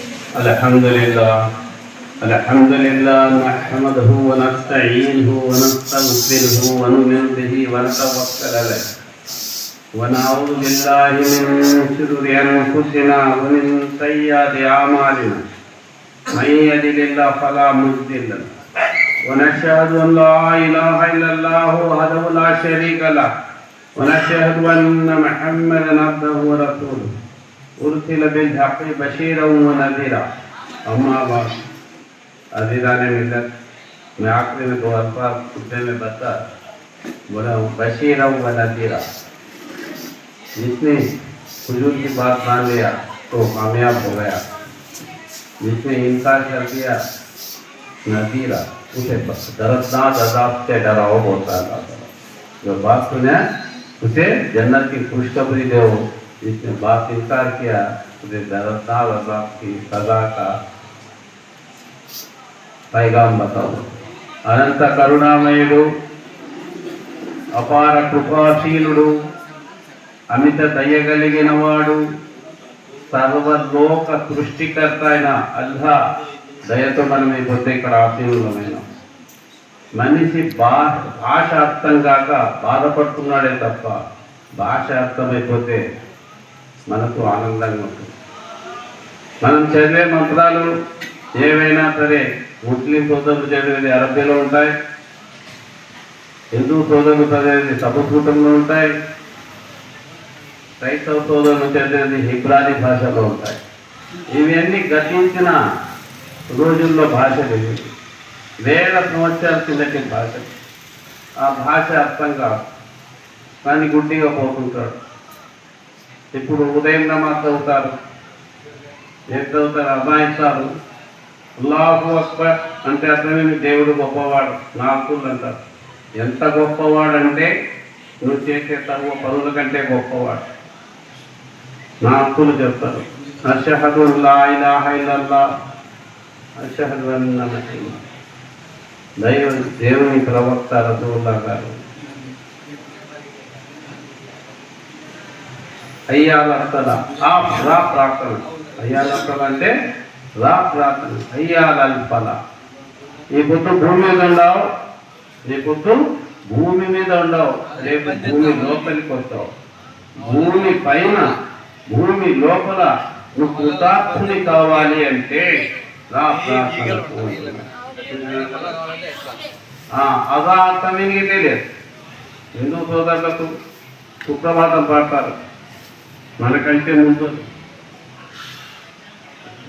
الحمد لله نحمده ونستعينه ونستغفره ونؤمن به ونتوكل عليه ونعوذ بالله من شرور انفسنا ومن سيئات اعمالنا من يهده الله فلا مضل له ونشهد ان لا اله الا الله وحده لا شريك له ونشهد ان محمدا عبده ورسوله أرسل بالحق بشيرا ونذيرا أما بعد अज़ीज़ान मिल्लत मैं आखिरी में दो अल्फाज खुतबे में बता बोला हूँ बशीरा व नज़ीरा। जिसने हुजूर की बात मान लिया तो कामयाब हो गया, जिसने इनकार कर दिया नज़ीरा उसे दर्दनाक अज़ाब से डराओ बोलता है। जो बात सुने उसे जन्नत की खुशखबरी दो, जिसने बात इनकार किया उसे दर्दनाक अज़ाब की सजा का पैगाम बताओ। अनंत करुणामयुडु अपार कृपाशीलुडु अमित दयगलिगिनवाडु सर्वलोक सृष्टिकर्త అయిన అల్లా దయతో మనం అయిపోతే ఇక్కడ ఆశీనులమైన మనిషి భాష అర్థం కాక బాధపడుతున్నాడే తప్ప భాష అర్థమైపోతే మనకు ఆనందంగా ఉంటుంది. మనం చదివే మంత్రాలు ఏవైనా సరే ముస్లిం సోదరులు చదివేది అరబ్బీలో ఉంటాయి, హిందూ సోదరులు చదివేది సంస్కృతంలో ఉంటాయి, క్రైస్తవ సోదరులు చదివేది హిబ్రానీ భాషలో ఉంటాయి. ఇవన్నీ గతించిన రోజుల్లో భాషలు, వేల సంవత్సరాల కిందటి భాషలు. ఆ భాష అర్థం కాదు కానీ గుడ్డిగా పోతుంటాడు. ఇప్పుడు ఉదయం నమాజ్ చదువుతారు, ఏం చదువుతారు అమాయిస్తారు, అల్లాహు అక్బర్ అంటే అర్థమేమి దేవుడు గొప్పవాడు నాకులు అంటారు. ఎంత గొప్పవాడు అంటే నువ్వు చేసే సర్వ పనుల కంటే గొప్పవాడు నాకులు చెప్తారు. అష్హదు లా ఇలాహ ఇల్లల్లాహ్ అష్హదు అన్న దేవుని ప్రవక్త రసూలుల్లాహ్ గారు అయ్యాల ప్రార్థన, అయ్యాల అంటే రా ప్రార్థన, అయ్యాలల్ ఫల. ఈ పొద్దు భూమి మీద ఉండవు, నీ పొద్దు భూమి మీద ఉండవు, రేపు భూమి లోపలికి వస్తావు. భూమి పైన భూమి లోపల నువ్వు కృతార్థుని కావాలి అంటే రా ప్రార్థన. అదా అర్థమేమి తెలియదు. హిందూ సోదరులకు సుప్రభాతం పాడతారు మనకంటే ముందు.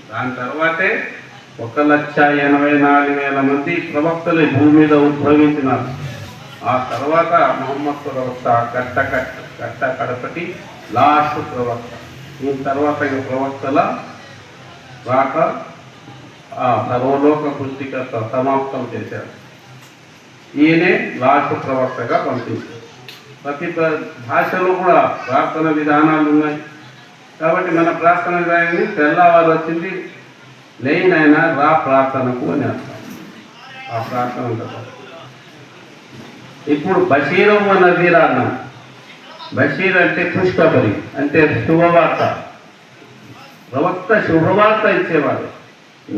దాని తర్వాతే 1,84,000 మంది ప్రవక్తలు భూమి మీద ఉద్భవించినారు. ఆ తర్వాత మొహమ్మద్ ప్రవక్త కట్ట కడపటి లాస్ట్ ప్రవక్త. ఈ తర్వాత ఈ ప్రవక్తల రాక సర్వలోక సృష్టికర్త సమాప్తం చేశారు. ఈయనే లాస్ట్ ప్రవక్తగా పంపించారు. ప్రతి భాషలో కూడా ప్రార్థన విధానాలు ఉన్నాయి. కాబట్టి మన ప్రార్థన విధానాన్ని తెల్లవారు వచ్చింది లేనైనా రా ప్రార్థనకు అని అర్థం. ఆ ప్రార్థన ఉంటుంది. ఇప్పుడు బషీరు నజీరా అన్నాం. బషీర్ అంటే పుష్కబరి అంటే శుభవార్త, ప్రవక్త శుభవార్త ఇచ్చేవాడు.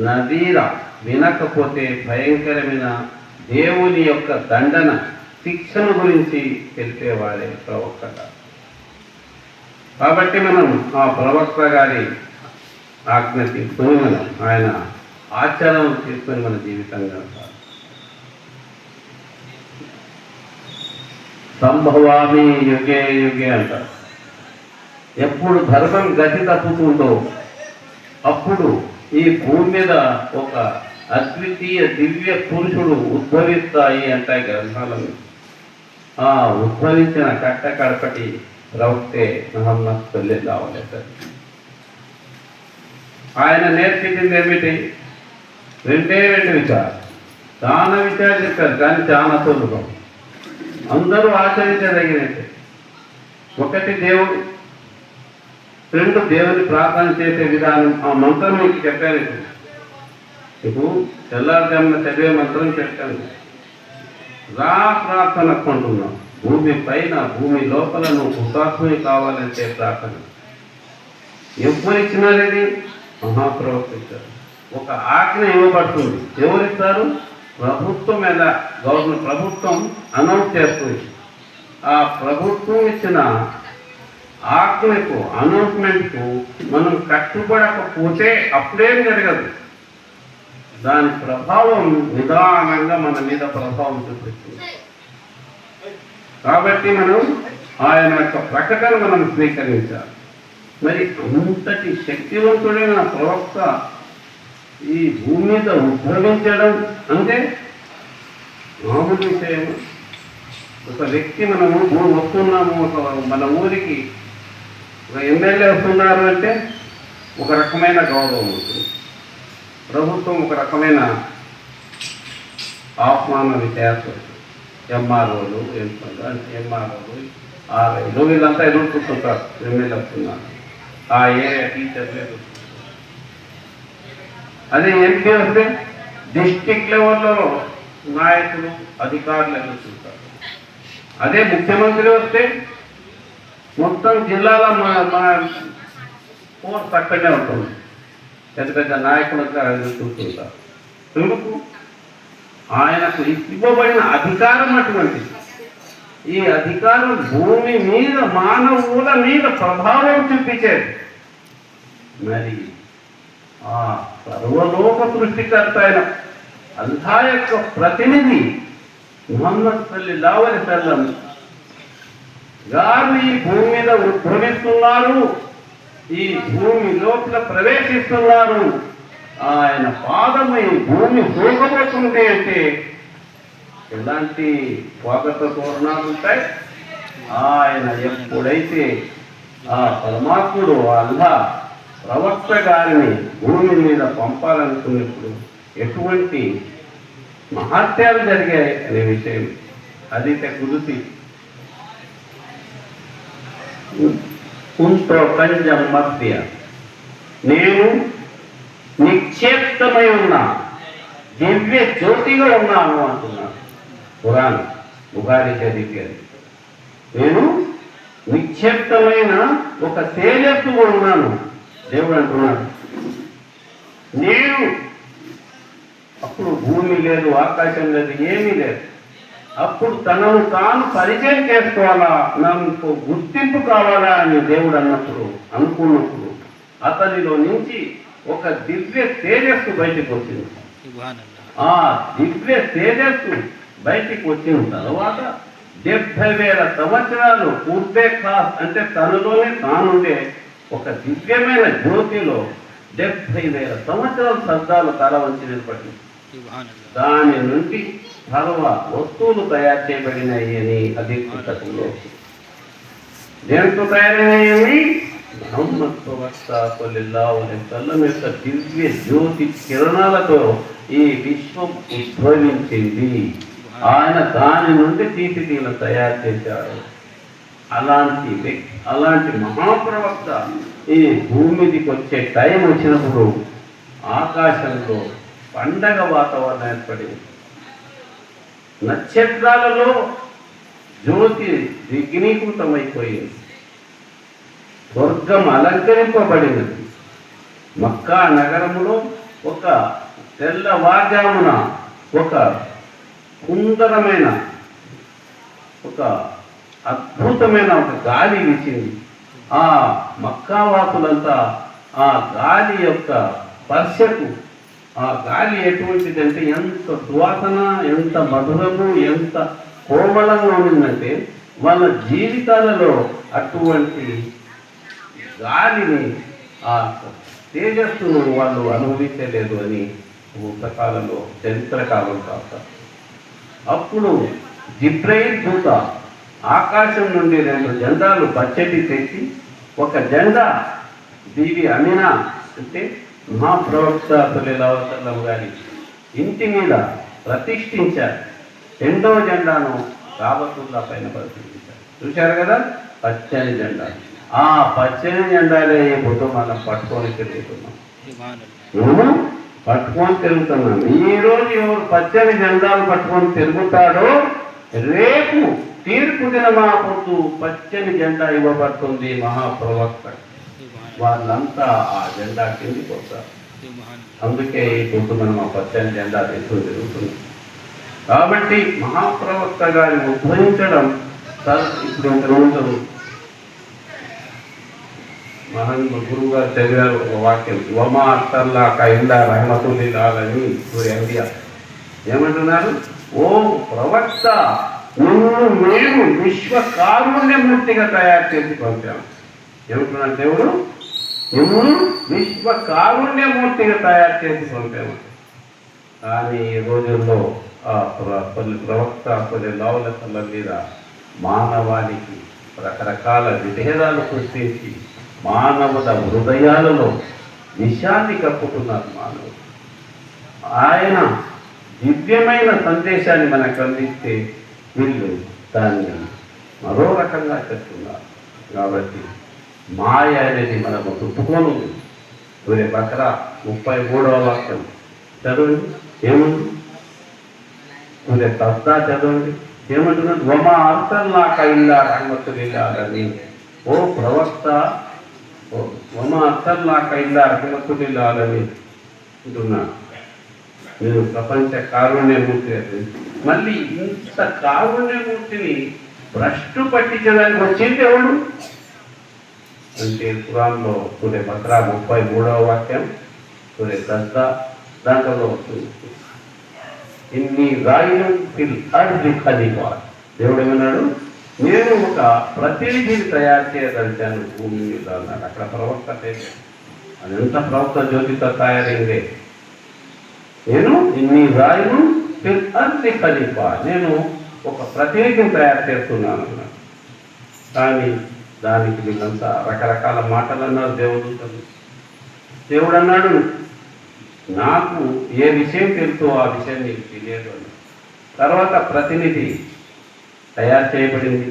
నజీరా వినకపోతే భయంకరమైన దేవుని యొక్క దండన శిక్షణ గురించి తెలిపేవాడే ప్రవక్తగా. కాబట్టి మనం ఆ ప్రవక్త గారి ఆజ్ఞ తీసుకొని మనం ఆయన ఆచరణ తీసుకొని మన జీవితంగా సంభవామి యుగే యుగే అంటారు. ఎప్పుడు ధర్మం గతి తప్పుతుందో అప్పుడు ఈ భూమి మీద ఒక అద్వితీయ దివ్య పురుషుడు ఉద్భవిస్తాయి అంటాయి గ్రంథాలను. ఆ ఉద్భవించిన కట్ట కడపటి ప్రవక్తే మహమ్మద్ సల్లల్లాహు అలైహి వసల్లం. ఆయన నేర్పించింది ఏమిటి? రెండే విచారం. చాలా విచారం చెప్పారు కానీ చాలా సులభం, అందరూ ఆచరించదగినట్టే. ఒకటి దేవుడు, రెండు దేవుని ప్రార్థన చేసే విధానం. ఆ మంత్రం మీకు చెప్పాను. ఇప్పుడు తెల్లారుజామున చదివే మంత్రం చెప్పాను. రా ప్రార్థన అనుకుంటున్నాం. భూమి పైన భూమి లోపల నువ్వు హుతాత్మని కావాలంటే ప్రార్థన. ఎప్పుడు ఇచ్చినారు ఇది? మహాప్రవక్త ఇచ్చారు. ఒక ఆజ్ఞ ఇవ్వబడుతుంది. ఎవరిస్తారు? ప్రభుత్వం. ఎలా గవర్నమెంట్ ప్రభుత్వం అనౌన్స్ చేస్తుంది. ఆ ప్రభుత్వం ఇచ్చిన ఆజ్ఞకు, అనౌన్స్మెంట్కు మనం కట్టుబడకపోతే అప్పుడేం జరగదు. దాని ప్రభావం నిదానంగా మన మీద ప్రభావం చూపిస్తుంది. కాబట్టి మనం ఆయన యొక్క ప్రకటన మనం స్వీకరించాలి. మరి అంతటి శక్తివంతుడైన ప్రవక్త ఈ భూమి మీద ఉద్భవించడం అంటే మామూలు విషయం. ఒక వ్యక్తి మనము వస్తున్నాము, మన ఊరికి ఒక ఎమ్మెల్యే వస్తున్నారు అంటే ఒక రకమైన గౌరవం ఉంటుంది. ప్రభుత్వం ఒక రకమైన ఆహ్వానం చేస్తుంది. ఎంఆర్ఓలు, ఆర్ఐలు వీళ్ళంతా ఎదుర్కొంటుంటారు. ఎమ్మెల్యే వస్తున్నారు, ఆ ఏరియా టీచర్లు ఎదుర్కొంటారు. అదే ఎంపీ వస్తే డిస్టిక్ లెవెల్లో నాయకులు, అధికారులు ఎదుర్కొంటారు. అదే ముఖ్యమంత్రి వస్తే మొత్తం జిల్లాలో మన ఫోర్స్ అక్కడనే ఉంటుంది. పెద్ద పెద్ద నాయకులుగా ఎదుర్కొంటుంటారు. ఎందుకు? ఆయనకు ఇవ్వబడిన అధికారం అటువంటిది. ఈ అధికారం భూమి మీద, మానవుల మీద ప్రభావం చూపించేది. మరి ఆ సర్వలోక సృష్టికర్త అయిన అల్లాహ్ యొక్క ప్రతినిధి ముహమ్మద్ సల్లల్లాహు అలైహి వసల్లం గారు ఈ భూమి మీద ఉద్భవిస్తున్నారు, ఈ భూమి లోపల ప్రవేశిస్తున్నారు. ఆయన పాదము ఈ భూమి సోకబోతుంది అంటే ఎలాంటి స్వాగత తోరణాలు ఉంటాయి. ఆయన ఎప్పుడైతే ఆ పరమాత్ముడు అల్లాహ్ ప్రవక్త గారిని భూమి మీద పంపాలనుకున్నప్పుడు ఎటువంటి మహత్యాలు జరిగాయి అనే విషయం హదీస్ కుదుసి కంజం మధ్య నేను నిక్షేప్తమై ఉన్నా, దివ్య జ్యోతిగా ఉన్నాను అంటున్నాను ఖురాన్ బుఖారీ షరీఫ్. నేను నిక్షేప్తమైన ఒక తేజస్సుగా ఉన్నాను దేవుడు అంటున్నాడు. నేను అప్పుడు భూమి లేదు, ఆకాశం లేదు, ఏమీ లేదు. అప్పుడు తనను తాను పరిచయం చేసుకోవాలా, నాకు గుర్తింపు కావాలా అని దేవుడు అనుకున్నప్పుడు అతనిలో నుంచి ఒక దివ్య తేజస్సు బయటకు వచ్చింది. ఆ దివ్య తేజస్సు బయటికి వచ్చిన తర్వాత 70,000 సంవత్సరాలు పూర్తే ఖాస్ అంటే తనలోనే తానుండే ఒక దివ్యమైన జ్యోతిలో 70,000 సంవత్సరాల శబ్దాలు తల వంచి నిలబడి దాని నుండి సర్వ వస్తువులు తయారు చేయబడినాయి అని అది పుస్తకంలో. దేనితో తయారైనాయని? ముహమ్మద్ ప్రవక్త సల్లల్లాహు అలైహి వసల్లం యొక్క దివ్య జ్యోతి కిరణాలతో ఈ విశ్వం ఉద్భవించింది. ఆయన దాని నుండి తీపితీలను తయారు చేశాడు. అలాంటి మహాప్రవక్త ఈ భూమికి వచ్చే టైం వచ్చినప్పుడు ఆకాశంలో పండగ వాతావరణం ఏర్పడింది. నక్షత్రాలలో జ్యోతి విఘ్నీకృతమైపోయింది. స్వర్గం అలంకరింపబడినది. మక్కా నగరములో ఒక తెల్లవారుజామున ఒక సుందరమైన, ఒక అద్భుతమైన ఒక గాలి వీచింది. ఆ మక్కావాసులంతా ఆ గాలి యొక్క స్పర్శకు, ఆ గాలి ఎటువంటిదంటే ఎంత సువాసన, ఎంత మధురము, ఎంత కోమలంగా ఉండిందంటే వాళ్ళ జీవితాలలో అటువంటి గాలిని, ఆ తేజస్సును వాళ్ళు అనుభవించలేదు అని పుస్తకాలలో చరిత్రకాలం కాదు. అప్పుడు జిబ్రైల్ దూత ఆకాశం నుండి 2 జెండాలు పచ్చటి తెచ్చి, ఒక జెండా బీబీ అమీనా అంటే మహాప్రవక్త సల్లల్లాహు అలైహి వసల్లం గారి ఇంటి మీద ప్రతిష్ఠించారు. 2వ జెండాను కాబతుల్లా పైన ప్రతిష్ఠించారు. చూశారు కదా, పచ్చని జెండా. ఆ పచ్చని జెండాలే ఇప్పుడు మనం పట్టుకొని తిరుగుతున్నాం. ఈ రోజు ఎవరు పచ్చని జెండాలు పట్టుకొని తిరుగుతాడో రేపు తీర్పు దినమా పొద్దు పచ్చని జెండా ఇవ్వబడుతుంది మహాప్రవక్త. వాళ్ళంతా ఆ జెండా కిందికి వస్తారు. అందుకే ఇప్పుడు మనం ఆ పచ్చని జెండా తీసుకుని తిరుగుతుంది. కాబట్టి మహాప్రవక్త గారిని ఉద్భవించడం ఇప్పుడు ఇంతకుముందు గురువు గారు చదివారు ఒక వాక్యం, వమా అత్తల్లా కైల్లా రహమతుల్లాలని ఇండియా ఏమంటున్నారు? ఓ ప్రవక్త, నువ్వు మేము విశ్వ కారుణ్యమూర్తిగా తయారు చేసి పంపాము. ఏమంటున్నాడు దేవుడు? నువ్వు విశ్వ కారుణ్యమూర్తిగా తయారు చేసి పంపాము. కానీ ఈ రోజుల్లో ఆ కొన్ని ప్రవక్త కొన్ని లౌలతల మీద మానవానికి రకరకాల విభేదాలు సృష్టించి మానవుల హృదయాలలో విషాన్ని కప్పుతున్నారు మానవుడు. ఆయన దివ్యమైన సందేశాన్ని మనకు అందిస్తే వీళ్ళు దాన్ని మరో రకంగా చెప్తున్నారు. కాబట్టి మాయ అనేది మనము తుప్పుకోను. సూర్య బక్రా 33వ వాక్యం చదవండి, ఏముంది? సూర్య తస్తా చదవండి, ఏమంటున్నది? వమా అర్సల్నా కైల్లా రహమతుల్లిల్లాలని. ఓ ప్రవక్త, వమా అర్సల్నా కైల్లా రహమతుల్లిల్లాలని అంటున్నాడు. మీరు ప్రపంచ కారుణ్యమూర్తి. మళ్ళీ ఇంత కారుణ్యమూర్తిని భ్రష్టు పట్టించడానికి వచ్చింది ఎవడు అంటే ఖురాన్లో సూర్య బక్రా 33వ వాక్యం, సూర్య తస్తా దాంట్లో వస్తుంది. ఇన్ని రాయిలు ఫిల్ అర్ది ఖలీఫా. దేవుడు ఏమన్నాడు? నేను ఒక ప్రతినిధిని తయారు చేయదలిచాను భూమి మీద అన్నాడు. అక్కడ ప్రవక్త లేదు, అదంతా ప్రవక్త జ్యోతితో తయారైందే. నేను ఇన్ని రాయిలు ఫిల్ అర్ది ఖలీఫా, నేను ఒక ప్రతినిధిని తయారు చేస్తున్నాను అన్నాడు. కానీ దానికి వీళ్ళంతా రకరకాల మాటలు అన్నారు. దేవుడు అన్నాడు, నాకు ఏ విషయం తెలుసో ఆ విషయం నీకు తెలియదు అని. తర్వాత ప్రతినిధి తయారు చేయబడింది.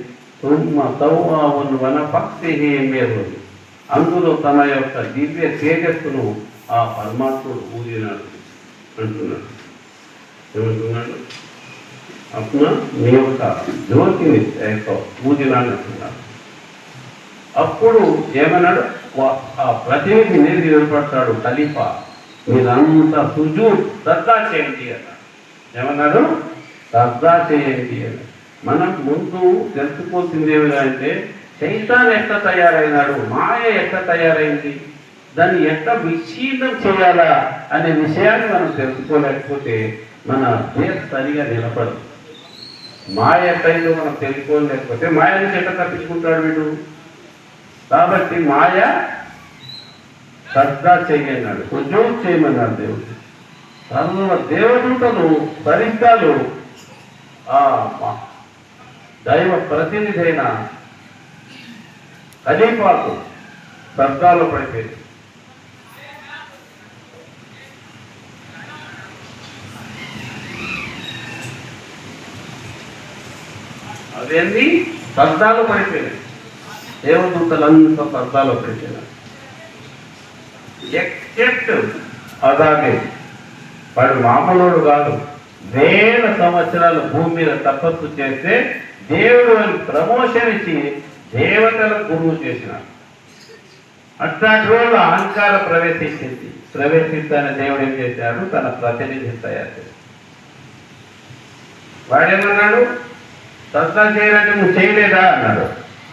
అందులో తన యొక్క దివ్య తేజస్సును ఆ పరమాత్ముడు ఊదినాడు అంటున్నాడు. ఏమంటున్నాడు? అప్పుడు నీ యొక్క జ్యోతిని ఊదినాడు అంటున్నాడు. అప్పుడు ఏమన్నాడు? ఆ ప్రతినిధి నేది ఏర్పడతాడు ఖలీఫా, మీరంతా సుజూద్ సజ్దా చేయండి అన్నాడు. ఏమన్నాడు? సజ్దా చేయండి అని. మనం ముందు తెలుసుకోవాల్సింది ఏమిటంటే శైతాన్ ఎట్లా తయారైనాడు, మాయ ఎట్లా తయారైంది, దాన్ని ఎట్లా విచ్ఛిన్నం చేయాలా అనే విషయాన్ని మనం తెలుసుకోలేకపోతే మన దేశ సరిగా నిలబడదు. మాయ ఎట్లయిందో మనం తెలుసుకోలేకపోతే మాయ నుంచి ఎట్లా తప్పించుకుంటాడు వీడు? కాబట్టి మాయ సజ్దా చేయన్నాడు, సుజూద్ చేయమన్నాడు దేవుడు. సర్వ దేవదూతలు సరిగ్గాలు ఆ దైవ ప్రతినిధి అయిన ఖలీఫాకు సజ్దాలో పడిపోయింది. అదేంది? సజ్దాలో పడిపోయింది. దేవదూతలంతా సజ్దాలో పడిపోయినారు. ఎక్సెప్ట్ అలాగే వాడు మామూలుడు కాదు. వేల సంవత్సరాలు భూమి మీద తపస్సు చేస్తే దేవుడు ప్రమోషన్ ఇచ్చి దేవతలకు గురువు చేసినాడు. అట్లాంటి వాళ్ళు అహంకారం ప్రవేశిస్తానే దేవుడు ఏం చేశాడు? తన ప్రతినిధి తయారు చేశాడు. వాడేమన్నాడు? సత్తా చేయాలంటే నువ్వు చేయలేదా అన్నాడు.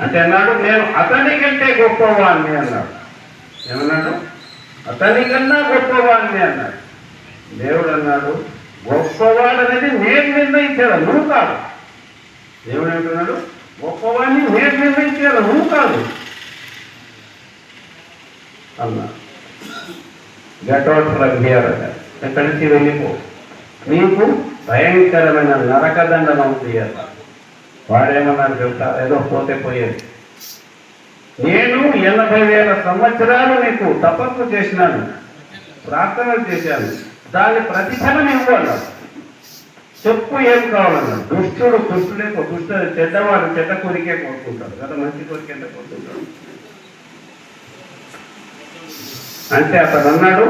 అంటే అన్నాడు, నేను అతని కంటే గొప్పవాడిని అన్నాడు. ఏమన్నాడు? అతని కన్నా గొప్పవాడిని అన్నాడు. దేవుడు అన్నాడు, గొప్పవాడు అనేది నేను నిర్ణయించాను, నువ్వు కాదు. దేవుడు ఏమంటున్నాడు? గొప్పవాడిని నేను నిర్ణయించాను, నువ్వు కాదు అన్నా. గెట్ అవుట్ ఫ్రమ్ హియర్ అన్నాడు. ఎక్కడి నుంచి వెళ్ళిపో, నీకు భయంకరమైన నరకదండన ఉంది అన్నాడు. వాడేమన్నాడు చెప్తా? ఏదో పోతే పోయేది. నేను 80,000 సంవత్సరాలు నీకు తపస్సు చేసినాను, ప్రార్థన చేశాను, దాని ప్రతిఫలం ఇవ్వన్నాడు. చెప్పు ఏం కావాలన్నాడు. దుష్టుడే చెడ్డవాడు చెడ్డ కోరికే కోరుకుంటాడు కదా, మంచి కోరిక ఎంత కోరుకుంటాడు అంటే అతను అన్నాడు,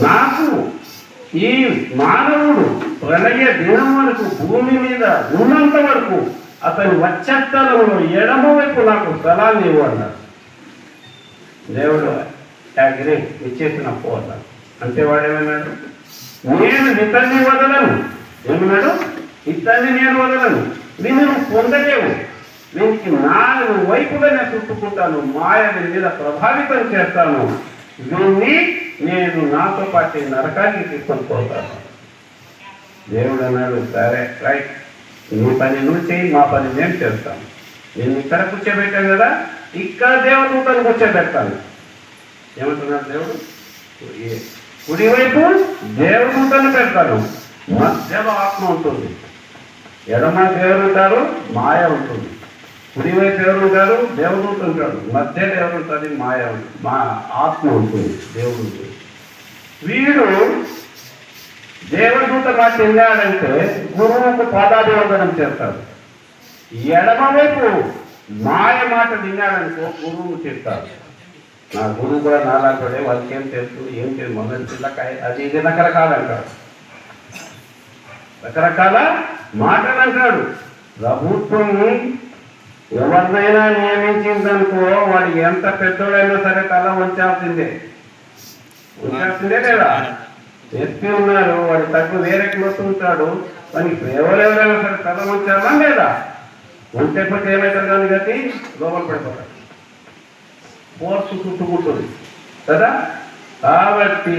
నాకు ఈ మానవుడు ప్రళయ దినం వరకు భూమి మీద ఉన్నంత వరకు అతని వచ్చేత్తనంలో ఎడమ వైపు నాకు స్థలాన్ని ఇవ్వన్నాడు. దేవుడు అగ్రి ఇచ్చేసిన పోత అంటే వాడు ఏమన్నాడు, నేను ఇతన్ని వదలను. ఏమన్నాడు, ఇతన్ని నేను వదలను, నేను పొందలేవు, దీనికి 4 వైపుగా నేను చుట్టుకుంటాను, మాయని మీద ప్రభావితం చేస్తాను, వీన్ని నేను నాతో పాటు నరకానికి తీసుకొని పోతాను. దేవుడు అన్నాడు, సరే రైట్, నీ పని నువ్వు చేయి, మా పని నేను చేస్తాను. నేను ఇక్కడ కూర్చోబెట్టాను కదా, ఇక్కడ దేవదూతను కూర్చోబెడతాను. ఏమంటున్నాడు దేవుడు, కుడివైపు దేవదూతను పెడతాను, మధ్యలో ఆత్మ ఉంటుంది. ఎడమ దేవుడు ఉంటారు, మాయ ఉంటుంది. కుడివైపు ఎవరు ఉంటారు, దేవదూత ఉంటాడు, మధ్యలో ఎవరు ఉంటుంది, మా ఆత్మ ఉంటుంది, దేవుడు ఉంటుంది. వీడు దేవదూత మాట విన్నాడంటే గురువుకు పాదాభివందనం చేస్తాడు. ఎడమవైపు మాయ మాట విన్నాడనుకో గురువును చేస్తాడు. నా గురువు కూడా నాలాంటి వాళ్ళకి ఏం తెలుసు, ఏం తెలుసు, మొదటి పిల్లకాయ అది ఇది రకరకాలు అంటాడు, రకరకాల మాటలు అంటాడు. ప్రభుత్వం ఎవరినైనా నియమించిందనుకో వాడు ఎంత పెద్దోడైనా సరే తల ఉంచాల్సిందే లేదా. ఎత్తి ఉన్నారు, వాడి తగ్గు వేరే వస్తుంటాడు, మనకి ఎవరెవరైనా సరే తల ఉంచాలా లేదా, ఉంటేపోతే ఏమవుతుంది కానీ గట్టి లోపల పడిపోతాడు, ఫోర్స్ చుట్టుకుంటుంది కదా. కాబట్టి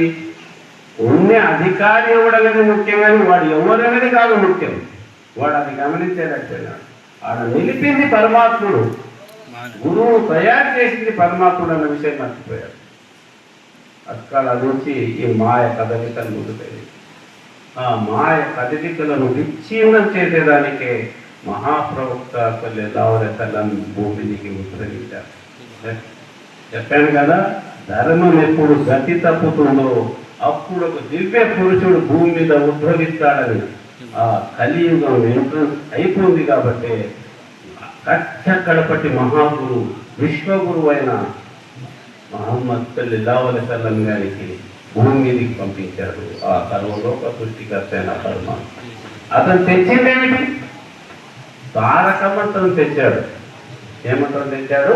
ఉన్న అధికారి ఇవ్వడలేదు ముఖ్యం, కానీ వాడు ఎవరనేది కాదు ముఖ్యం, వాడు అది గమనించేటట్టున్నాడు. ఆడ నిలిపింది పరమాత్ముడు, గురువు తయారు చేసింది పరమాత్ముడు అన్న విషయం మర్చిపోయాడు. అక్కడ నుంచి ఈ మాయ కదలికలు ముందుతాయి. ఆ మాయ కదలికలను విచ్ఛిన్నం చేసేదానికే మహాప్రవక్త సల్లల్లాహు భూమికి ఉత్తరగించారు. చెప్పాను కదా, ధర్మం ఎప్పుడు గతి తప్పుతుందో అప్పుడు ఒక దివ్య పురుషుడు భూమి మీద ఉద్భవిస్తాడని ఆ కలియుగం ఎంట్రన్స్ అయిపోయింది. కాబట్టి కట్టకడపటి మహాగురు విశ్వగురు అయిన మహమ్మద్ సల్లల్లాహు అలైహి వసల్లం గారికి భూమి మీదకి పంపించాడు ఆ సర్వలోక సృష్టికర్త అయిన పరమాత్మ. అతను తెచ్చిందేమిటి, తారక మంత్రం తెచ్చాడు. ఏమంత్రం తెచ్చాడు,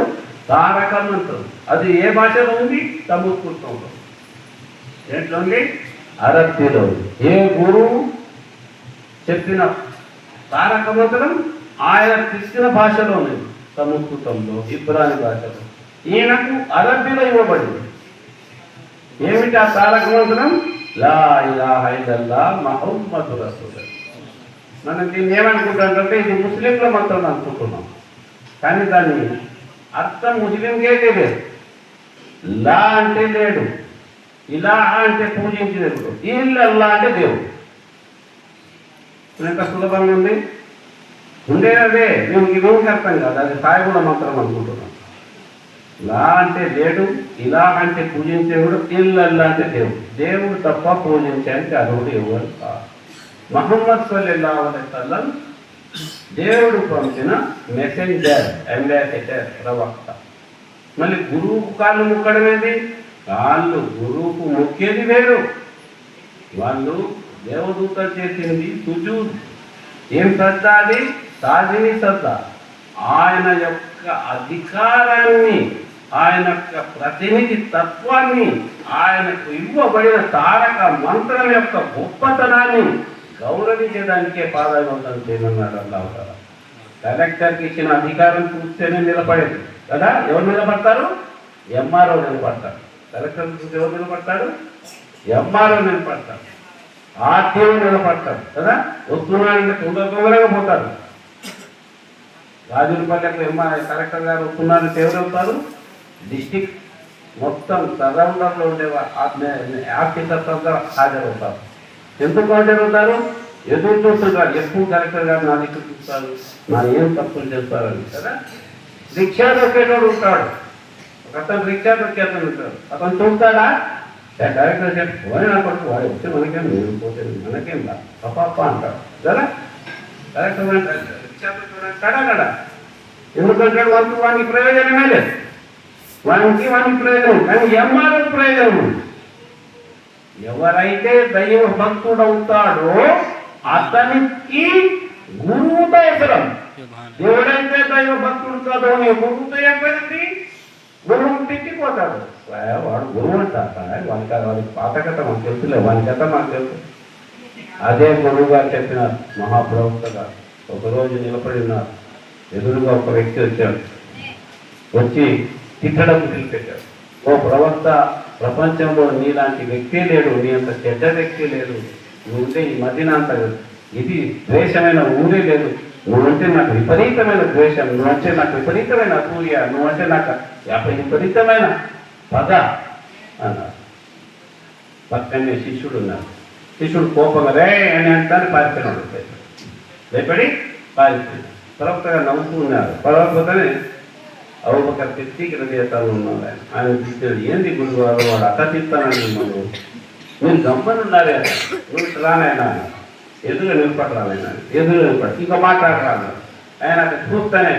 తారక మంత్రం. అది ఏ భాషలో ఉంది, సంస్కృతంలో. దేంట్లో ఉంది, అరబ్బీలో. ఏ గురువు చెప్పిన తారక మంత్రం ఆయన తెలిసిన భాషలో ఉంది, సంస్కృతంలో, ఇబ్రానీ భాషలో. ఈయనకు అరబ్బీలో ఇవ్వబడింది. ఏమిటి ఆ తారక మంత్రం, లా ఇలాహ ఇల్లల్లాహ్ ముహమ్మదు రసూలుల్లాహ్. మనం దీన్ని ఏమనుకుంటామంటే ఇది ముస్లింల మంత్రం అనుకుంటున్నాం, కానీ దాన్ని అర్థం ముస్లింకే తెలియదు. లా అంటే లేడు, ఇలా అంటే పూజించేది, ఇల్లల్లాహ్ అంటే దేవుడు. ఎంత సులభంగా ఉంది, ఉండేదే దేవుడికి అర్థం కాదు, అది సాయిగుణ మంత్రం అనుకుంటున్నాం. లా అంటే లేడు, ఇలా అంటే పూజించేవాడు, ఇల్లల్లా అంటే దేవుడు. దేవుడు తప్ప పూజించడానికి అర్హుడు ఎవరు కాదు. మహమ్మద్ సల్లల్లాహు అలైహి వసల్లం దేవుడు పంపిన మెసెంజర్, అంబాసిడర్, ప్రవక్త. మళ్ళీ గురువుకు కాళ్ళు ముక్కడమేది, కాళ్ళు గురువుకు మొక్కేది వేరు. వాళ్ళు దేవదూత చేసింది సుజూద్. ఏం శ్రద్ధ అది, సాధిని శ్రద్ధ. ఆయన యొక్క అధికారాన్ని, ఆయన యొక్క ప్రతినిధి తత్వాన్ని, ఆయనకు ఇవ్వబడిన తారక మంత్రం యొక్క గొప్పతనాన్ని గౌరవించేదానికే పాదాభివందనం చేయమన్నాడు అల్లాహ్ తఆలా. కలెక్టర్కి ఇచ్చిన అధికారం చూస్తేనే నిలబడేది కదా. ఎవరు నిలబడతారు, ఎంఆర్ఓ నిలబడతారు. కలెక్టర్ చూస్తే ఎవరు నిలబడతారు, ఎంఆర్ఓ నిలబడతారు, ఆర్టీఓ నిలబడతారు కదా. వస్తున్నారంటే తొందరగా పోతారు. రాజులపల్లెకు కలెక్టర్ గారు వస్తున్నారంటే ఎవరు అవుతారు, డిస్టిక్ మొత్తం సరౌండర్లో ఉండే ఆఫీసర్స్ అందరూ హాజరవుతారు. ఎందుకు హాజరవుతారు, ఎదురు చూస్తుంటారు, ఎప్పుడు కలెక్టర్ గారు నా దగ్గర చూస్తారు, నా ఏం తప్పులు చేస్తారని కదా. రిక్షా దొక్కేటోడు ఉంటాడు, ఒక అతను రిక్షా దొక్కేతను ఉంటాడు. అతను చూస్తాడా, కలెక్టర్ చెప్పి నా కొడుకు వాడు వస్తే మనకేం, నేను పోతే మనకేం రా పప్ప అంటాడు కదా. కలెక్టర్ రిక్షా దొక్కడా, ఎందుకంటే వానికి ప్రయోజనమే లేదు, వానికి ప్రయోజనం, కానీ ఎంఆర్ఓ ప్రయోజనం. ఎవరైతే దైవ భక్తుడవుతాడో అతనికి గురువుతో అవసరం. ఎవడైతే దైవ భక్తుడు కాదో గురువుతో ఏర్పడింది, గురువుని తిట్టిపోతాడు. వాడు గురువు అంటారు, వానికి పాత కథ మాకు తెలుసులే, వాని కథ మాకు తెలుసు. అదే గురువు గారు చెప్పినారు, మహాప్రవక్త గారు ఒకరోజు నిలబడి ఉన్నారు. ఎదురుగా ఒక వ్యక్తి వచ్చాడు, వచ్చి తిట్టడం మొదలుపెట్టాడు. ఓ ప్రవక్త, ప్రపంచంలో నీలాంటి వ్యక్తి లేడు, నీ అంత చెడ్డ వ్యక్తి లేడు, నువ్వుంటే ఈ మధ్యన అంత ఇది ద్వేషమైన ఊరే లేదు, నువ్వంటే నాకు విపరీతమైన ద్వేషం, నువ్వంటే నాకు విపరీతమైన అసూయ, నువ్వంటే నాకు విపరీతమైన పగ అన్నారు. పక్కనే శిష్యుడు ఉన్నారు. శిష్యుడు కోపంగా రే అని అంటాను పారిపోయినాడు. భయపడి పారిపోయినాడు. ప్రవక్తగా నవ్వుతూ ఉన్నారు. పర్వతనే అబూబకర్ సిద్దీక్ రలియల్లాహు ఉన్నారు. ఆయన తిట్టాడు, ఏంది గురువు గారు వాడు అట్లా తిట్టానని మిమ్మల్ని, మీరు గమ్మనున్నారే, నువ్వు రానైనా ఎదురు నిలబడరానైనా, ఎదురు నిలబడి ఇంకా మాట్లాడరాను. ఆయన అక్కడ చూస్తేనే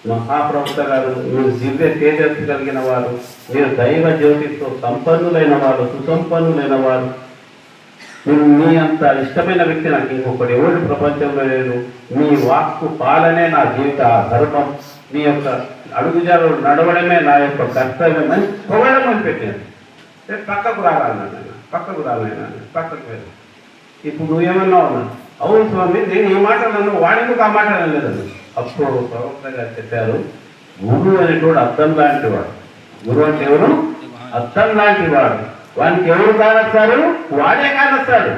మహాప్రవక్త గారు, మీరు దివ్య తేజస్సు కలిగిన వారు, మీరు దైవ జ్యోతితో సంపన్నులైన వారు, సుసంపన్నులైన వారు, మీరు మీ అంత ఇష్టమైన వ్యక్తి నాకు ఇంకొకటి ఎవరు ప్రపంచంలో లేదు, మీ వాక్కు పాలనే నా జీవిత ధర్మం, మీ యొక్క అడుగుజాలు నడవడమే నా యొక్క కర్తవ్యం అని పొగడమని పెట్టాను. పక్కకు రాలన్నాను, పక్కకు రాలేనాను, పక్కకు వెళ్ళి ఇప్పుడు నువ్వేమన్నా ఉన్నాను. అవును స్వామి, నేను ఈ మాట నన్ను వాడికి ఆ మాట అనలేదని. అప్పుడు ప్రవక్త గారు చెప్పారు, గురువు అనేటోడు అద్దం లాంటి వాడు. గురువు అంటే ఎవరు? అద్దం లాంటి వాడు. వానికి ఎవరు కానొస్తారు? వాడే కానొస్తాడు.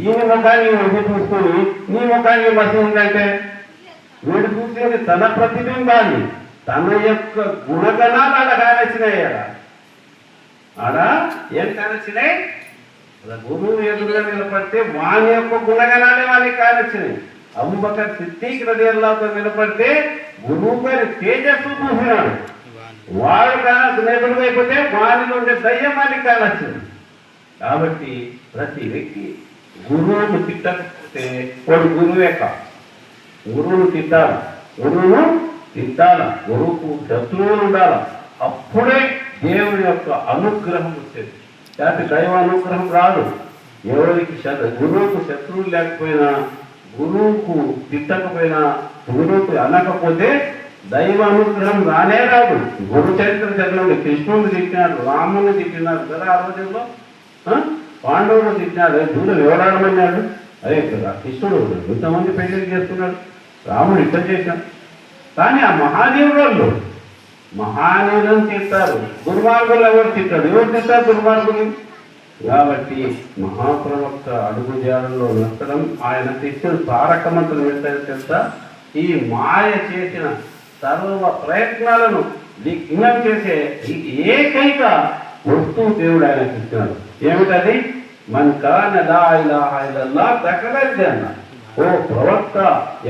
ఈయన ముఖాన్ని ఎదురు చూసుకొని నీ ముఖాన్ని మసి ఉందంటే వీడు చూసేది తన ప్రతిబింబాన్ని, తన యొక్క గుణగణాలు ఆడ కానొచ్చినాయి. ఆడ ఏం కానొచ్చినాయి? గురువు ఎదురుగా నిలబడితే వాని యొక్క గుణగణాలే వానికి కానొచ్చినాయి. అబూబకర్ సిద్దీక్ రలియల్లాహు నిలబడితే గురువు గారి తేజస్సు చూసినాడు. వాడు ఎదురుగా అయిపోతే వారిలో ఉండే దయ్యం వానికి కానొచ్చింది. కాబట్టి ప్రతి వ్యక్తి గురువును తిట్టకపోతే వాడు గురువే కాదు. గురువును తిట్టాలి, గురువును తిట్టాల, గురువుకు శత్రువులు ఉండాలి. అప్పుడే దేవుని యొక్క అనుగ్రహం వచ్చేది. లేకపోతే దైవ అనుగ్రహం రాదు. ఎవరికి గురువుకు శత్రువులు లేకపోయినా, గురువుకు తిట్టకపోయినా, గురువుకు అనకపోతే దైవ అనుగ్రహం రానే రాదు. గురు చరిత్ర చదవండి. కృష్ణుడు తిట్టినాడు, రాముని తిట్టినాడు కదా ఆ రోజుల్లో, పాండవులు తిట్టినాడు. దూరం ఎవడాడమన్నాడు? అదే కదా కృష్ణుడు ఎంతమంది పెళ్లి చేస్తున్నాడు, రాముడు ఇట్లా చేశాడు. కానీ ఆ మహాదేవుడు మహానీయులను తిట్టారు, దుర్మార్గులు ఎవరు తిట్టాడు? ఎవరు తిట్టారు దుర్మార్గులు? కాబట్టి మహాప్రవక్త అడుగుజాడల్లో నచ్చడం, ఆయన తిట్టిన తారక మంత్రం ఏంటంటే తెలుసా? ఈ మాయ చేసిన సర్వ ప్రయత్నాలను విఘ్నం చేసే ఏకైక వస్తువు దేవుడు ఆయన ఇచ్చినాడు. ఏమిటది? మన్ కాన లా ఇలాహ ఇల్లల్లాహ్ దఖలల్ జన్న. ఓ ప్రవక్త,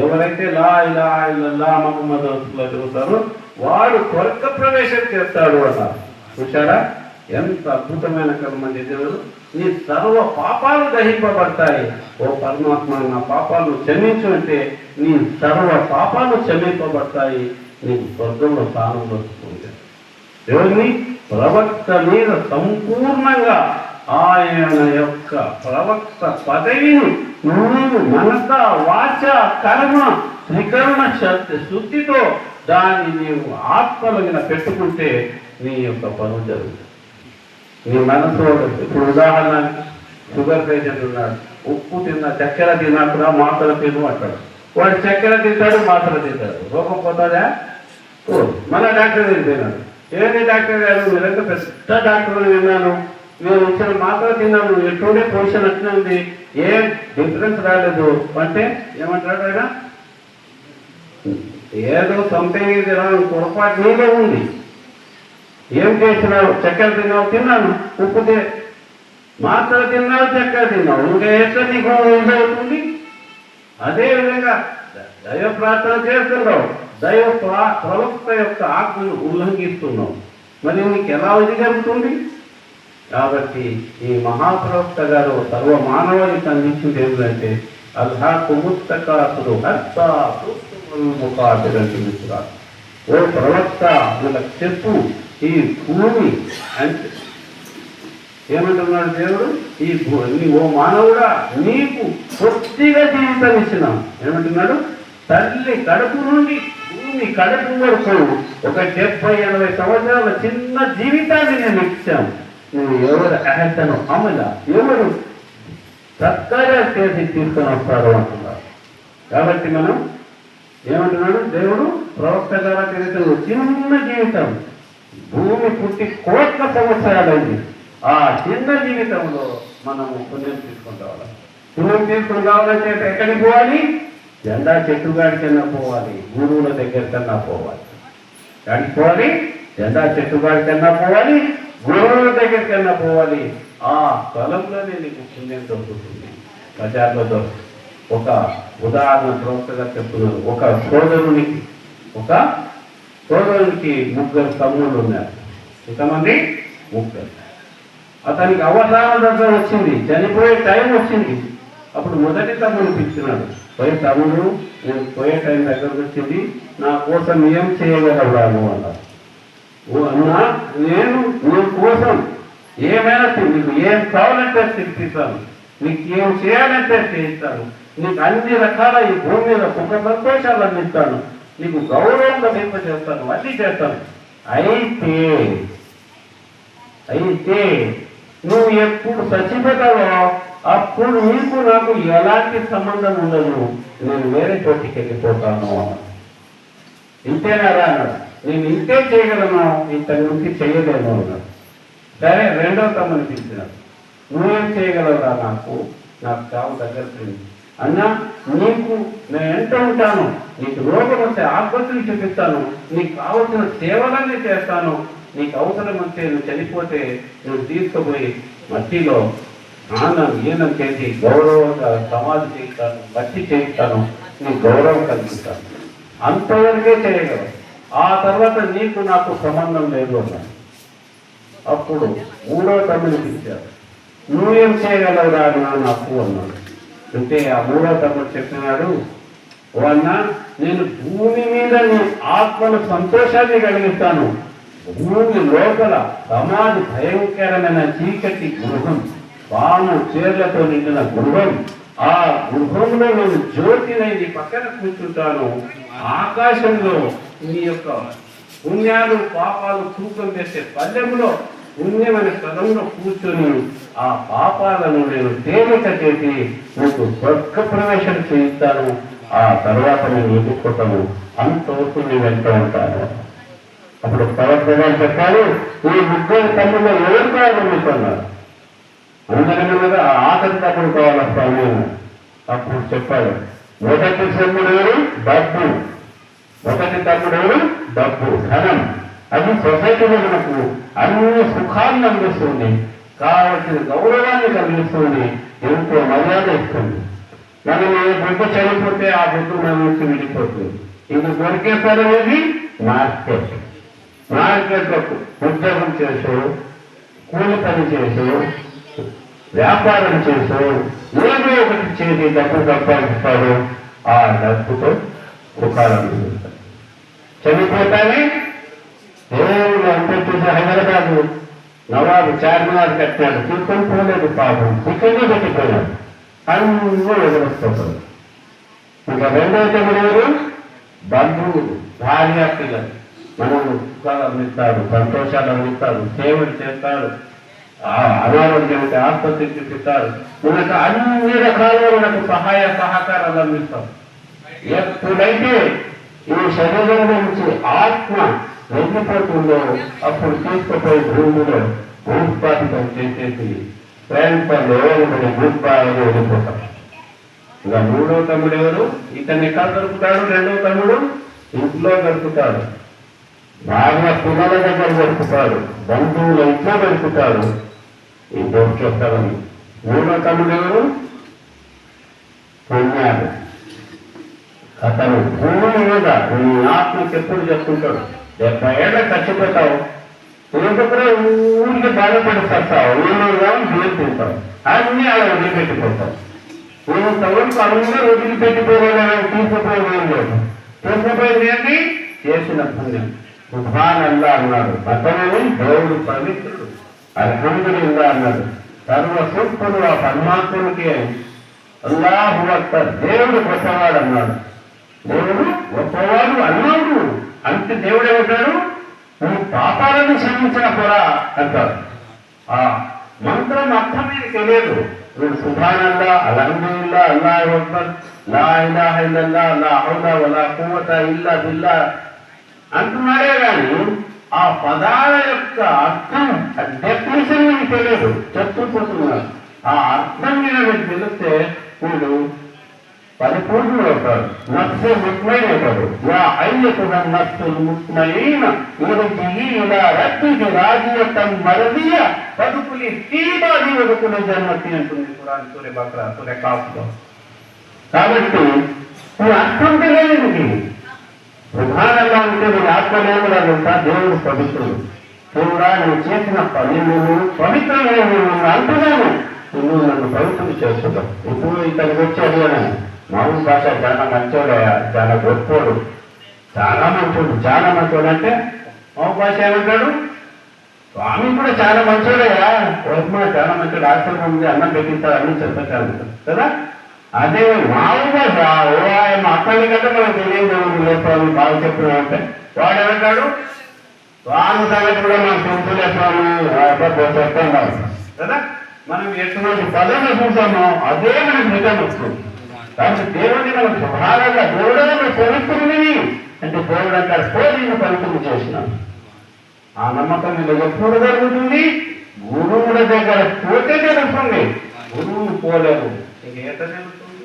ఎవరైతే లా ఇలాహ ఇల్లల్లాహ్ ముహమ్మద్ రసూలుల్లాహ్ చదువుతారో వాడు స్వర్గ ప్రవేశం చేస్తాడు అన్నారు. చూశారా ఎంత అద్భుతమైన కర్మ చేసేవాడు. నీ సర్వ పాపాలు దహింపబడతాయి. ఓ పరమాత్మ, నా పాపాలను క్షమించు అంటే నీ సర్వ పాపాలు క్షమింపబడతాయి, నీకు స్వర్గంలో స్థానం వస్తుంది. ఎవరిని? ప్రవక్త మీద సంపూర్ణంగా ఆయన యొక్క ప్రవక్త పదవిని నువ్వు మనస వాచ కర్మ త్రికరణ శుద్ధితో దాన్ని నీవు ఆత్మలగిన పెట్టుకుంటే నీ యొక్క పనులు జరుగుతుంది. నీ మనసు ఇప్పుడు ఉదాహరణకి షుగర్ పేషెంట్ ఉన్నాడు, ఉప్పు తిన్నా, చక్కెర తిన్నట్టుగా మాత్రలు తిను అంటాడు. వాడు చక్కెర తింటాడు, మాత్రలు తింటాడు, రోగం పోతుందా? మన డాక్టర్ తిన్నాడు. ఏది డాక్టర్ గారు, మీరంతా పెద్ద డాక్టర్ విన్నాను, నేను ఇచ్చిన మాత్రం తిన్నాను, ఎటువంటి పొజిషన్ అట్లా ఉంది, ఏం డిఫరెన్స్ రాలేదు అంటే ఏమంటాడు ఆయన? ఏదో సంథింగ్ ఇది పొరపాటు నీలో ఉంది. ఏం చేసినావు? చక్కెర తిన్నావు, తిన్నాను. ఉప్పు మాత్రం తిన్నావు, చక్కెర తిన్నావు, ఇంకా ఎట్లా నీకు అవుతుంది? అదేవిధంగా దైవ ప్రార్థన చేస్తున్నావు, దైవ ప్రవక్త యొక్క ఆజ్ఞను ఉల్లంఘిస్తున్నావు, మరి నీకు ఎలా ఇది జరుగుతుంది? కాబట్టి ఈ మహాప్రవక్త గారు సర్వ మానవాళికి అందించింది ఏమిటంటే అల్లాహ్ ముత్తకాసుడు ముఖాతిరంటున్నారు. ఓ ప్రవక్త మనకు చెప్పు, ఈ భూమి అంటే ఏమంటున్నాడు దేవుడు? ఈ భూమి, ఓ మానవుడా, నీకు కొద్దిగా జీవితం ఇచ్చినాం. ఏమంటున్నాడు? తల్లి కడుపు నుండి భూమి నుంచి కడుపు వరకు ఒక 70-80 సంవత్సరాల చిన్న జీవితాన్ని నేను ఇచ్చాను. నువ్వు ఎవరు అహతను అమల ఎవరు సత్కార్యాలు చేసి తీసుకొని వస్తారు అంటున్నారు. కాబట్టి మనం ఏమంటున్నాడు దేవుడు ప్రవక్త ద్వారా తెలియదు, చిన్న జీవితం భూమి పుట్టి 1 కోట్ల సంవత్సరాలైంది. ఆ చిన్న జీవితంలో మనము పుణ్యం తీసుకుని రావాలి. పుణ్యం తీసుకుని రావాలంటే ఎక్కడికి పోవాలి? జెండా చెట్టుగాడికన్నా పోవాలి, గురువుల దగ్గరికన్నా పోవాలి. ఎక్కడికి పోవాలి? జెండా చెట్టుగాడికన్నా పోవాలి, గురువుల దగ్గరికన్నా పోవాలి. ఆ స్థలంలోనే నీకు పుణ్యం దొరుకుతుంది, బజార్లో దొరుకుతుంది. ఒక ఉదాహరణ ప్రవక్తగా చెప్తున్నారు. ఒక సోదరునికి 3 తమ్ముళ్ళు ఉన్నారు. ఎంతమంది? 3. అతనికి అవసరాల దగ్గర వచ్చింది, చనిపోయే టైం వచ్చింది. అప్పుడు మొదటి తమ్ముడు పిలిచినాడు, పోయి తమ్ముడు నేను పోయే టైం దగ్గరకు వచ్చింది, నా కోసం ఏం చేయగలవాను అన్నారు. అన్నా నేను నీ కోసం ఏమైనా నీకు ఏం కావాలంటే తినిపిస్తాను, నీకు ఏం చేయాలంటే చేయిస్తాను, నీకు అన్ని రకాల ఈ భూమి మీద సుఖ సంతోషాలు అందిస్తాను, నీకు గౌరవం లభింప చేస్తాను, అన్నీ చేస్తాను. అయితే నువ్వు ఎప్పుడు చచ్చిపోతావో అప్పుడు నీకు నాకు ఎలాంటి సంబంధం ఉండదు, నేను వేరే చోటికి వెళ్ళిపోతాను అన్నాడు. ఇంతేనారా అన్నాడు. నేను ఇంతే చేయగలను, ఇంతకు నుంచి చేయలేను అన్నాడు. సరే, 2వ తమ్ముని పిలిచినాడు. నువ్వేం చేయగలవురా? నాకు చావు దగ్గర అన్నా, నీకు నేను ఎంత ఉంటాను, నీకు రోగం వస్తే ఆసుపత్రికి చూపిస్తాను, నీకు కావలసిన సేవలన్నీ చేస్తాను, నీకు అవసరం వస్తే నువ్వు చనిపోతే నువ్వు తీసుకుపోయి మట్టిలో స్నానం ఈనం చేసి గౌరవంగా సమాధి చేయిస్తాను, మట్టి చేయిస్తాను, నీకు గౌరవం కల్పిస్తాను. అంతవరకే చేయగలవు. ఆ తర్వాత నీకు నాకు సంబంధం లేదు అన్నాడు. అప్పుడు 3వ తమ్ముని పిలిచారు. నువ్వేం చేయగలవురా నాకు అన్నాడు. అంటే ఆ 3వ తమ్ముడు చెప్పినాడు, ఓ అన్నా, నేను భూమి మీద నీ ఆత్మను సంతోషాన్ని కలిగిస్తాను. భూమి లోపల సమాధి భయంకరమైన చీకటి గృహం, పాము చీరలతో నిండిన గృహం, ఆ గృహంలో నేను జ్యోతినై నీ పక్కన కూర్చుంటాను. ఆకాశంలో నీ యొక్క పుణ్యాలు పాపాలు తూకం చేసే పల్లెములో పుణ్యమైన స్థలంలో కూర్చొని ఆ పాపాలను నేను తేలిక చేసి నీకు స్వర్గ ప్రవేశం చేయిస్తాను. ఆ తర్వాత నేను ఎదుర్కొంటాను, అంతవరకు నేను వెళ్తూ ఉంటాను. అప్పుడు ప్రవర్తన చెప్పారు, ఈ 3 తమ్ముళ్ళు ఎవరు కావాలనుకున్నారు? అందరి మీద ఆఖరి తమ్ముడు కావాలి స్వామి. అప్పుడు చెప్పాడు, మొదటి తమ్ముడు ఎవరు? డబ్బు. మొదటి తమ్ముడు ఎవరు? డబ్బు, ధనం. అది సొసైటీలో మనకు అన్ని సుఖాలను అందిస్తుంది, కావలసిన గౌరవాన్ని కలిగిస్తుంది, ఎంతో మర్యాద ఇస్తుంది. మనం ఏ బిడ్డ చనిపోతే ఆ బిడ్డ మన నుంచి విడిపోతుంది. ఇది దొరికే అనేది మార్కెట్లో ఉద్యోగం చేసో, కూలి పని చేసో, వ్యాపారం చేసో, ఏదో ఒకటి చేసి డబ్బు సంపాదిస్తాడు. ఆ డబ్బుతో సుఖాలను చూస్తాడు. చనిపోతానే దేవుడు అంతే చూసి హైదరాబాద్ నవాబు చార్మినార్ కట్టాడు, తీసుకొని పోలేదు పాపం, ఇక్కడే పెట్టిపోయాడు. అన్నీ ఎదురొస్తుంటారు. ఇంకా 2వ తమ్ముడు ఎవరు? బంధువులు, భార్య, పిల్లలు. మనం సుఖాలు అందిస్తాడు, సంతోషాలు అందిస్తాడు, సేవలు చేస్తాడు, అనారోగ్యం ఉంటే ఆసుపత్రికి చూపిస్తాడు, మనకు అన్ని రకాలుగా మనకు సహాయ సహకారాలు అందిస్తాడు. ఎప్పుడైతే ఈ శరీరం నుంచి ఆత్మ వెళ్ళిపోతుందో అప్పుడు తీసుకుపోయి భూమిలో భూస్థాపితం చేసేసి ప్రేమలో భూస్థాయిలో వెళ్ళిపోతాం. ఇక 3వ తమ్ముడు ఎవరు? ఇతన్ని ఎక్కడ దొరుకుతాడు? 2వ తమ్ముడు ఇంట్లో దొరుకుతాడు, భార్య పిల్లల దగ్గర దొరుకుతాడు, బంధువుల ఇంట్లో దొరుకుతాడు. ఈ దొరికేస్తాడని 3వ తమ్ముడు ఎవరు? పుణ్యాడు. అతను భూమి మీద నీ ఆత్మకి ఎప్పుడు చెప్పుకుంటాడు, 70 ఏళ్ళకి చచ్చిపోతావు, ఎందుకంటే ఊరికి బాధపడిస్తావు, ఊళ్ళో బియ్యం తింటావు, అన్నీ అలా వదిలిపెట్టిపోతావు. నువ్వు తవరకు అందరూ వదిలిపెట్టిపోలేదని తీసుకుపోయేది లేదు. తీసుకుపోయేది ఏంటి? చేసిన పుణ్యం. సుబ్హానల్లాహ్ అన్నాడు. అతను దేవుడు పవిత్రుడు, అల్హమ్దులిల్లాహ్ అన్నాడు. సర్వ సూక్తులు ఆ పరమాత్మునికి అల్లాహు అక్బర్, దేవుడు గొప్పవాడు అన్నాడు. దేవుడు గొప్పవాడు అన్నాడు అంటే దేవుడు ఏమంటాడు, నువ్వు పాపాలను క్షమించిన కూడా అంటారు. ఆ మంత్రం అర్థం మీకు తెలియదు. నువ్వు సుబ్హానల్లా, అల్హమ్దులిల్లాహ్, అల్లాహు అక్బర్, లా ఇలాహ ఇల్లల్లాహ్, లా హౌల వలా ఖువ్వత ఇల్లా బిల్లాహ్ అంటున్నాడే కానీ ఆ పదాల యొక్క అర్థం డెఫినేషన్ మీకు తెలియదు, చెప్పుకుంటున్నారు. ఆ అర్థం మీద మీకు తెలిస్తే వీడు పరిపూర్ణుడు అవుతాడు, నఫ్సు ముత్మయిన్ అవుతాడు. యా అయ్యతుహ నఫ్సుల్ ముత్మయిన ఇర్జిఈ ఇలా రబ్బికి రాజియతన్ మర్దియ ఫద్ఖులి ఫీ ఇబాదీ వద్ఖులి జన్నతి అంటుంది ఖురాన్ సూరా బకరా సూరా కాఫ్లో. కాబట్టి ఈ అర్థం తెలియదు నీకు. సుబ్హానల్లాహ్ అంటే నీ ఆత్మలేములంతా దేవుడు పవిత్రుడు. దేవుడా నువ్వు చేసిన పని నువ్వు పవిత్రమైన నువ్వు అంటున్నాను, నువ్వు నన్ను పవిత్రుడు చేస్తున్నావు. ఇప్పుడు ఇక్కడికి వచ్చి అడిగాను, మామూలు భాష చాలా మంచోడు, చాలా గొప్పోడు, చాలా మంచోడు. చాలా మంచోడు అంటే మామూలు భాష ఏమంటాడు, స్వామి కూడా చాలా మంచోడయా, ఓస్మా చాలా మంచోడు, ఆశ్రమం ఉంది, అన్నం పెట్టిస్తారు, అన్ని చెప్పారు కదా. అదే మామూలు భాష ఓ ఆయన అక్కడి కంటే మనకు తెలియదు స్వామి బాగా చెప్పినా అంటే వాడు ఏమంటాడు, స్వామి సంగతి కూడా మనం తెలుసులే స్వామి చెప్తాం కదా. మనం ఎటువంటి పదవి చూసామో అదే మనకు రిటర్న్ వస్తుంది. కాబట్టి దేవుడిని మనం సుభారంగా దేవుడే పవిత్రుడిని అంటే దేవుడు అంటారు పోలీని పవిత్రులు చేసినాం. ఆ నమ్మకం మీద ఎప్పుడు జరుగుతుంది, గురువుల దగ్గర పోతే జరుగుతుంది, గురువులు పోలేవు. ఇంకేట జరుగుతుంది,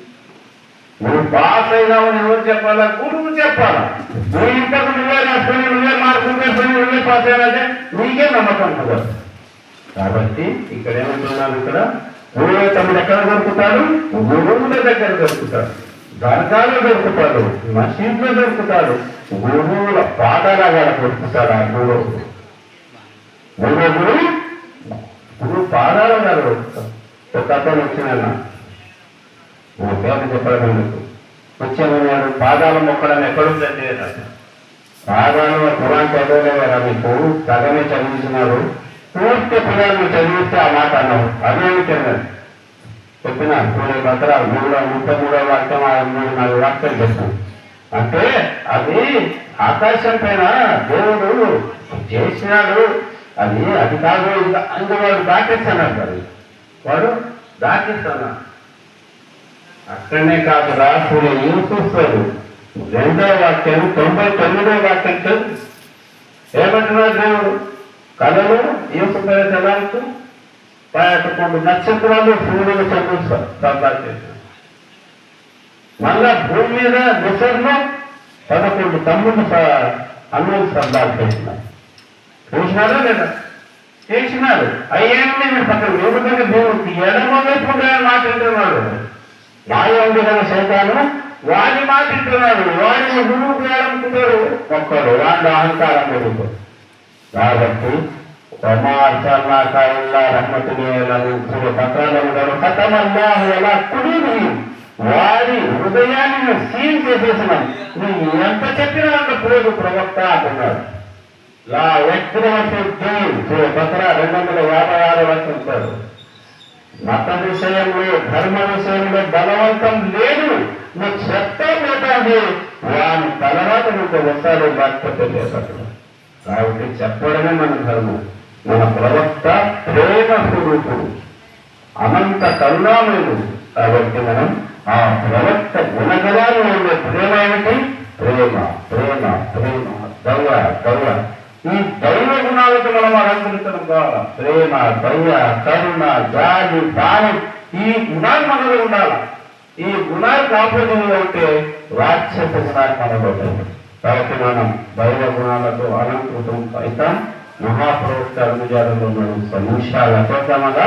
నువ్వు పాస్ అయినావని ఎవరు చెప్పాలా, గురువు చెప్పాలా. నువ్వు ఇంతకు నువ్వే రాసుకొని నువ్వే మార్కులు నువ్వే పాస్ అయినాదే నీకే నమ్మకం కదా. కాబట్టి ఇక్కడ ఏమంటున్నాను, ఇక్కడ పురోహితుడు ఎక్కడ దొరుకుతాడు, గురువుల దగ్గర దొరుకుతాడు, దర్గాలో దొరుకుతాడు, మసీదులో దొరుకుతాడు, గురువుల పాఠాల దొరుకుతాడు. ఆ గురువు గురువు పాదాల గారు దొరుకుతాడు. ఒక అతను వచ్చిన పేరు చెప్పడానికి వచ్చేవాడు, పాదాలు మొక్కడం ఎక్కడుందంటే పాదాలు పురాణం చదవలేవారా మీకు, సగమే చదివించినారు, పూర్తి పురాణం చదివిస్తే ఆ మాట అన్నావు. అదేమిటన్నా చెప్పిన సూర్య భద్రాలు 33వ వాక్యం 34 వాక్యాలు చెప్పాను. అంటే అది ఆకాశం పైన దేవుడు చేసినాడు, అది కాదు అందులో వాడు దాటిస్తాడు, అది వాడు దాటిస్తాడు. అక్కడనే కాదు రాసులు చూస్తారు 2వ వాక్యం 99వ వాక్యం చదువు. ఏమంటున్నాడు దేవుడు, కళలు యూసుఫ్ చలాంటూ 11 నక్షత్రాలు సూర్యుడు చదువుతారు సర్దార్ చేశారు. మళ్ళా భూమి మీద నిసర్లో 11 తమ్ముడు అన్నులు సర్దార్ చేసినారు. చూసినారా లేదా, చేసినారు. అయ్యేండి మీరు పక్కన ఎందుకంటే దేవుడికి ఎడమవైపుగా మాట్లాడుతున్నాడు. మాయండి కదా సైతాను, వాడి మాట్లాడుతున్నాడు, వాడిని గురువు అనుకుంటాడు ఒక్కడు, వాడి అహంకారం పెరుగుతాడు. కాబట్టి వాడి హృదయాన్ని సీల్ చేసేసినాం. నువ్వు ఎంత చెప్పినా అంత పోదు ప్రవక్త అంటున్నాడు. లా బకరా 256 వస్తుంటాడు. మత విషయంలో ధర్మ విషయంలో బలవంతం లేదు, నువ్వు చెప్తే పోతాది, వాని తర్వాత నువ్వు వస్తాడు లేకపోతే లేదు. కాబట్టి చెప్పడమే మన ధర్మం. మన ప్రవక్త ప్రేమ స్వరూపుడు, అనంత కరుణామయుడు. కాబట్టి మనం ఆ ప్రవక్త గుణగణాలు ఉండే ప్రేమ ఏమిటి, ప్రేమ ప్రేమ ప్రేమ దయ దయ, ఈ దైవ గుణాలకు మనం అలంకరించడం కావాలా. ప్రేమ దయ కరుణ జాలి దానం, ఈ గుణాలు మనలో ఉండాలి. ఈ గుణాలు ఆపోజిట్లో ఉంటే రాక్షస గుణాలు మనలో ఉంటాయి. కాబట్టి మనం దైవ గుణాలతో అలంకృతం అవుతాం. మహాప్రవక్త అడుగుజాడలో మనం నిమిషాలు అర్థమగా